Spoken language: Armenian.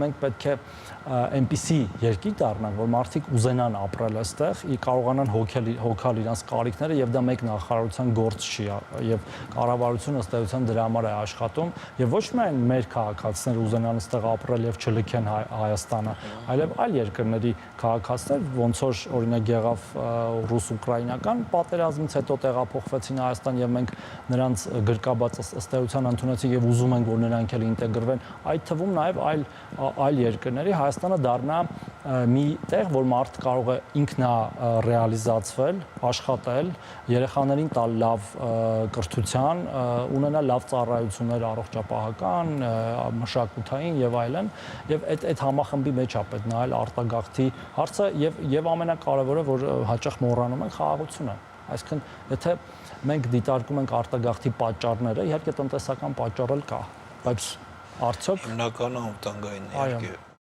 Մենք պետք է այնպիսի երկիր դառնանք, որ մարդիկ ուզենան ապրել այստեղ, կարողանան հոգալ իրենց կարիքները եւ դա մեկ նախարարության գործ չի եւ կառավարությունը ըստ էության դրա համար է աշխատում եւ ոչ միայն մեր քաղաքացիները ուզենան այստեղ ապրել եւ չլքեն Հայաստանը, այլև այլ երկրների քաղաքացիներ, ոնց որ օրինակ եղավ ռուս-ուկրաինական պատերազմից հետո տեղափոխվեցին Հայաստան եւ մենք նրանց գրկաբաց ըստ էության ընդունեցինք եւ ուզում ենք որ նրանք էլ ինտեգրվեն, այդ թվում նաեւ այլ երկրների Հայաստանը դառնա մի տեղ, որ մարդ կարող է ինքնա ռեալիզացվել, աշխատել, երեխաներին տալ լավ կրթության, ունենալ լավ ծառայություններ առողջապահական, մշակութային եւ այլն, եւ այդ համախմբի մեջ է պետք նայել արտագաղթի հարցը եւ ամենակարևորը, որ հաճախ մոռանում են խաղաղությունը։ Այսինքն, եթե մենք դիտարկում ենք արտագաղթի պատճառները, իհարկե տնտեսական պատճառ էլ կա, բայց արդյոք հիմնականը անվտանգային իհարկե